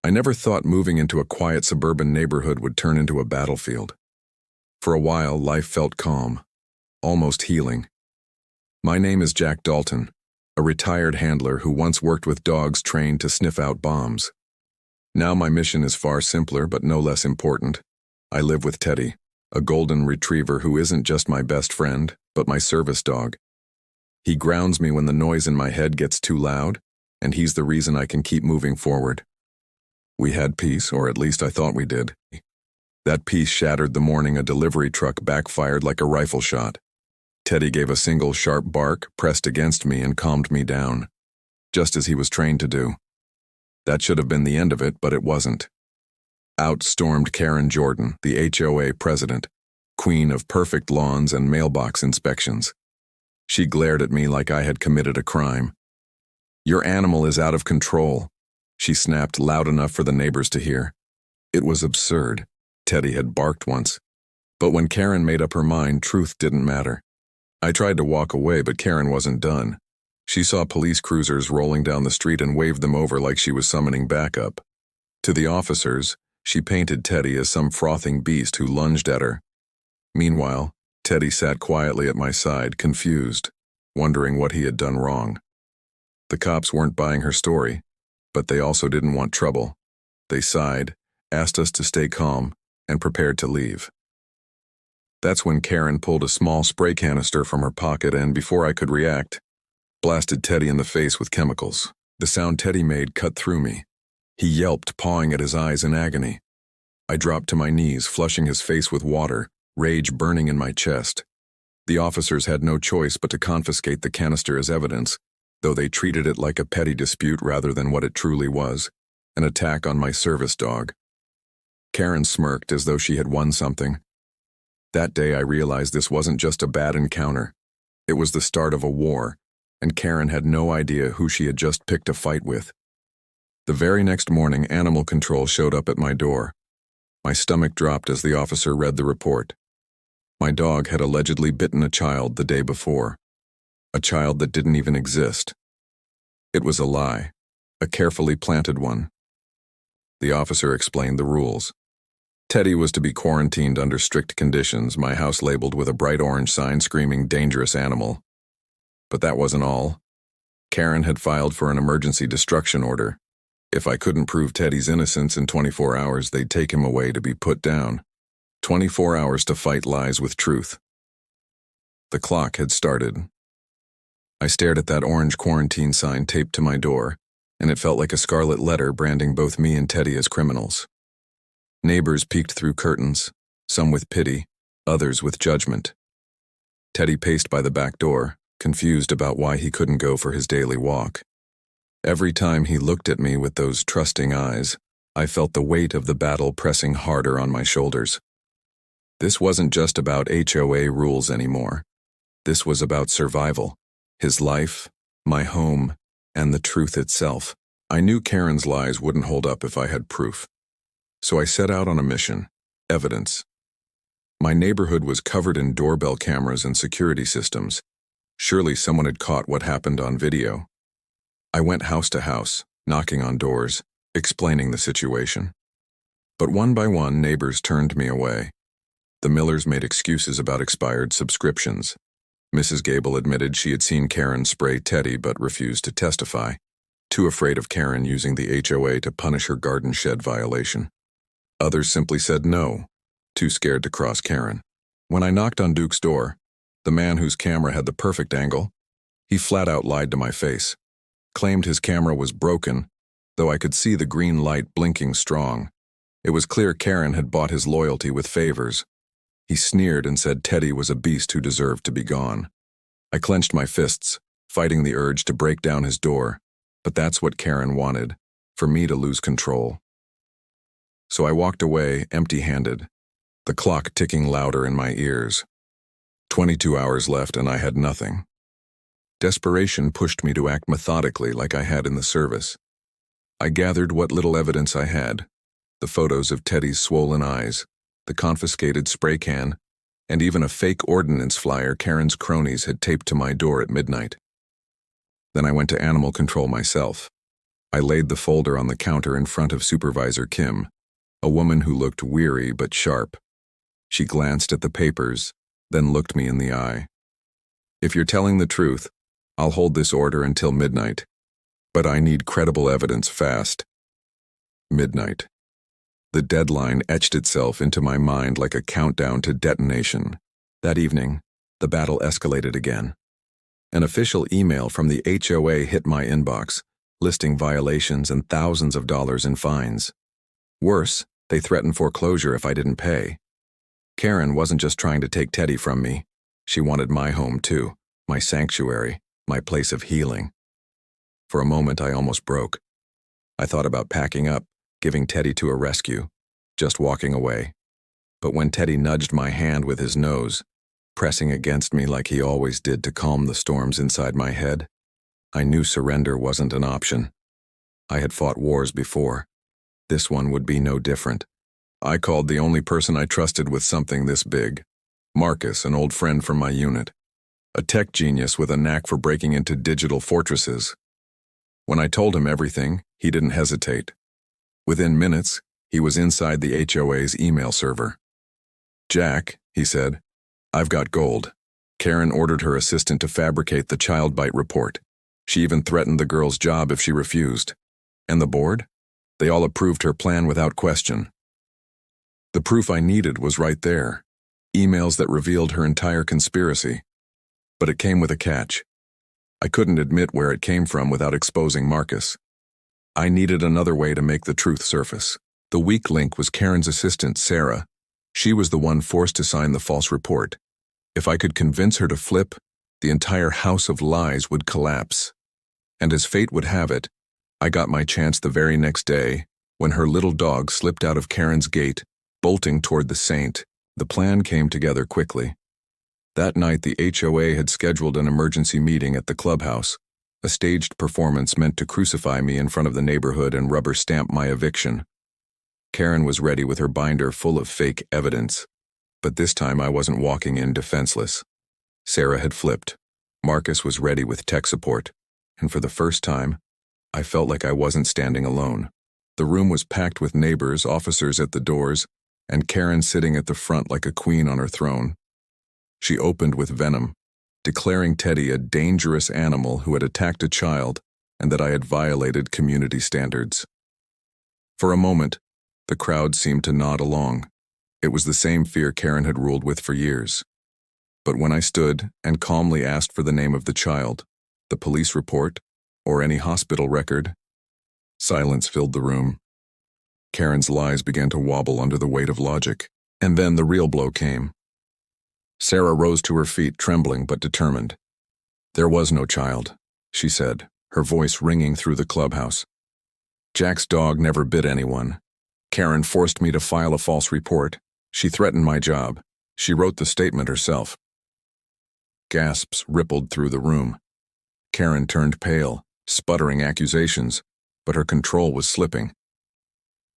I never thought moving into a quiet suburban neighborhood would turn into a battlefield. For a while, life felt calm, almost healing. My name is Jack Dalton, a retired handler who once worked with dogs trained to sniff out bombs. Now my mission is far simpler but no less important. I live with Teddy, a golden retriever who isn't just my best friend, but my service dog. He grounds me when the noise in my head gets too loud, and he's the reason I can keep moving forward. We had peace, or at least I thought we did. That peace shattered the morning a delivery truck backfired like a rifle shot. Teddy gave a single sharp bark, pressed against me, and calmed me down, just as he was trained to do. That should have been the end of it, but it wasn't. Out stormed Karen Jordan, the HOA president, queen of perfect lawns and mailbox inspections. She glared at me like I had committed a crime. "Your animal is out of control," she snapped loud enough for the neighbors to hear. It was absurd. Teddy had barked once. But when Karen made up her mind, truth didn't matter. I tried to walk away, but Karen wasn't done. She saw police cruisers rolling down the street and waved them over like she was summoning backup. To the officers, she painted Teddy as some frothing beast who lunged at her. Meanwhile, Teddy sat quietly at my side, confused, wondering what he had done wrong. The cops weren't buying her story, but they also didn't want trouble. They sighed, asked us to stay calm, and prepared to leave. That's when Karen pulled a small spray canister from her pocket and, before I could react, blasted Teddy in the face with chemicals. The sound Teddy made cut through me. He yelped, pawing at his eyes in agony. I dropped to my knees, flushing his face with water, rage burning in my chest. The officers had no choice but to confiscate the canister as evidence, though they treated it like a petty dispute rather than what it truly was, an attack on my service dog. Karen smirked as though she had won something. That day I realized this wasn't just a bad encounter. It was the start of a war, and Karen had no idea who she had just picked a fight with. The very next morning, animal control showed up at my door. My stomach dropped as the officer read the report. My dog had allegedly bitten a child the day before, a child that didn't even exist. It was a lie, a carefully planted one. The officer explained the rules. Teddy was to be quarantined under strict conditions, my house labeled with a bright orange sign screaming "dangerous animal." But that wasn't all. Karen had filed for an emergency destruction order. If I couldn't prove Teddy's innocence in 24 hours, they'd take him away to be put down. 24 hours to fight lies with truth. The clock had started. I stared at that orange quarantine sign taped to my door, and it felt like a scarlet letter branding both me and Teddy as criminals. Neighbors peeked through curtains, some with pity, others with judgment. Teddy paced by the back door, confused about why he couldn't go for his daily walk. Every time he looked at me with those trusting eyes, I felt the weight of the battle pressing harder on my shoulders. This wasn't just about HOA rules anymore. This was about survival, his life, my home, and the truth itself. I knew Karen's lies wouldn't hold up if I had proof. So I set out on a mission: evidence. My neighborhood was covered in doorbell cameras and security systems. Surely someone had caught what happened on video. I went house to house, knocking on doors, explaining the situation. But one by one, neighbors turned me away. The Millers made excuses about expired subscriptions. Mrs. Gable admitted she had seen Karen spray Teddy but refused to testify, too afraid of Karen using the HOA to punish her garden shed violation. Others simply said no, too scared to cross Karen. When I knocked on Duke's door, the man whose camera had the perfect angle, he flat out lied to my face, claimed his camera was broken, though I could see the green light blinking strong. It was clear Karen had bought his loyalty with favors. He sneered and said Teddy was a beast who deserved to be gone. I clenched my fists, fighting the urge to break down his door, but that's what Karen wanted, for me to lose control. So I walked away empty-handed, the clock ticking louder in my ears. 22 hours left and I had nothing. Desperation pushed me to act methodically like I had in the service. I gathered what little evidence I had: the photos of Teddy's swollen eyes, the confiscated spray can, and even a fake ordinance flyer Karen's cronies had taped to my door at midnight. Then I went to animal control myself. I laid the folder on the counter in front of Supervisor Kim, a woman who looked weary but sharp. She glanced at the papers, then looked me in the eye. "If you're telling the truth, I'll hold this order until midnight. But I need credible evidence fast." Midnight. The deadline etched itself into my mind like a countdown to detonation. That evening, the battle escalated again. An official email from the HOA hit my inbox, listing violations and thousands of dollars in fines. Worse, they threatened foreclosure if I didn't pay. Karen wasn't just trying to take Teddy from me. She wanted my home too, my sanctuary, my place of healing. For a moment, I almost broke. I thought about packing up, giving Teddy to a rescue, just walking away. But when Teddy nudged my hand with his nose, pressing against me like he always did to calm the storms inside my head, I knew surrender wasn't an option. I had fought wars before. This one would be no different. I called the only person I trusted with something this big, Marcus, an old friend from my unit, a tech genius with a knack for breaking into digital fortresses. When I told him everything, he didn't hesitate. Within minutes, he was inside the HOA's email server. "Jack," he said, "I've got gold." Karen ordered her assistant to fabricate the child bite report. She even threatened the girl's job if she refused. And the board? They all approved her plan without question. The proof I needed was right there. Emails that revealed her entire conspiracy. But it came with a catch. I couldn't admit where it came from without exposing Marcus. I needed another way to make the truth surface. The weak link was Karen's assistant, Sarah. She was the one forced to sign the false report. If I could convince her to flip, the entire house of lies would collapse. And as fate would have it, I got my chance the very next day, when her little dog slipped out of Karen's gate, bolting toward the saint. The plan came together quickly. That night, the HOA had scheduled an emergency meeting at the clubhouse, a staged performance meant to crucify me in front of the neighborhood and rubber stamp my eviction. Karen was ready with her binder full of fake evidence, but this time I wasn't walking in defenseless. Sarah had flipped. Marcus was ready with tech support, and for the first time, I felt like I wasn't standing alone. The room was packed with neighbors, officers at the doors, and Karen sitting at the front like a queen on her throne. She opened with venom, declaring Teddy a dangerous animal who had attacked a child and that I had violated community standards. For a moment, the crowd seemed to nod along. It was the same fear Karen had ruled with for years. But when I stood and calmly asked for the name of the child, the police report, or any hospital record, silence filled the room. Karen's lies began to wobble under the weight of logic, and then the real blow came. Sarah rose to her feet, trembling but determined. "There was no child," she said, her voice ringing through the clubhouse. "Jack's dog never bit anyone. Karen forced me to file a false report. She threatened my job. She wrote the statement herself." Gasps rippled through the room. Karen turned pale, sputtering accusations, but her control was slipping.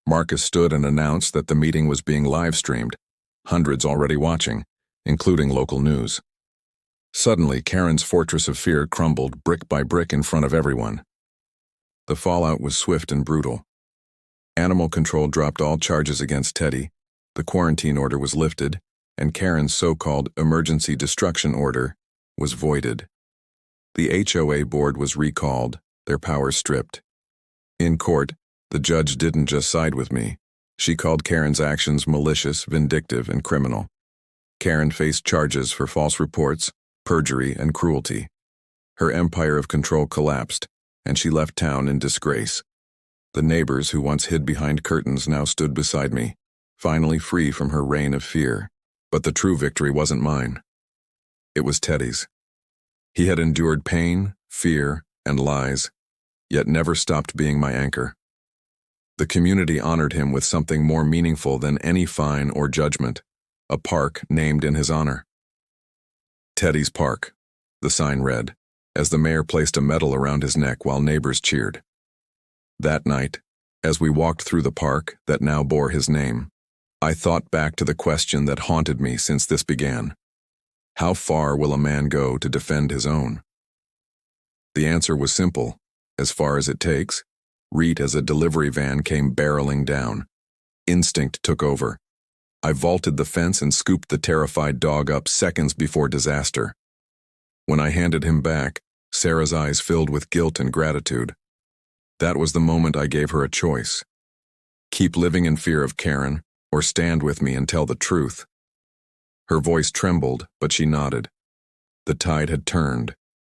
Marcus stood and announced that the meeting was being live-streamed, hundreds already watching, including local news. Suddenly, Karen's fortress of fear crumbled brick by brick in front of everyone. The fallout was swift and brutal. Animal control dropped all charges against Teddy, the quarantine order was lifted, and Karen's so-called emergency destruction order was voided. The HOA board was recalled, their powers stripped. In court, the judge didn't just side with me. She called Karen's actions malicious, vindictive, and criminal. Karen faced charges for false reports, perjury, and cruelty. Her empire of control collapsed, and she left town in disgrace. The neighbors who once hid behind curtains now stood beside me, finally free from her reign of fear. But the true victory wasn't mine. It was Teddy's. He had endured pain, fear, and lies, yet never stopped being my anchor. The community honored him with something more meaningful than any fine or judgment, a park named in his honor. Teddy's Park, the sign read, as the mayor placed a medal around his neck while neighbors cheered. That night, as we walked through the park that now bore his name, I thought back to the question that haunted me since this began. How far will a man go to defend his own? The answer was simple: as far as it takes, reet as a delivery van came barreling down. Instinct took over. I vaulted the fence and scooped the terrified dog up seconds before disaster. When I handed him back, Sarah's eyes filled with guilt and gratitude. That was the moment I gave her a choice. Keep living in fear of Karen, or stand with me and tell the truth. Her voice trembled, but she nodded. The tide had turned,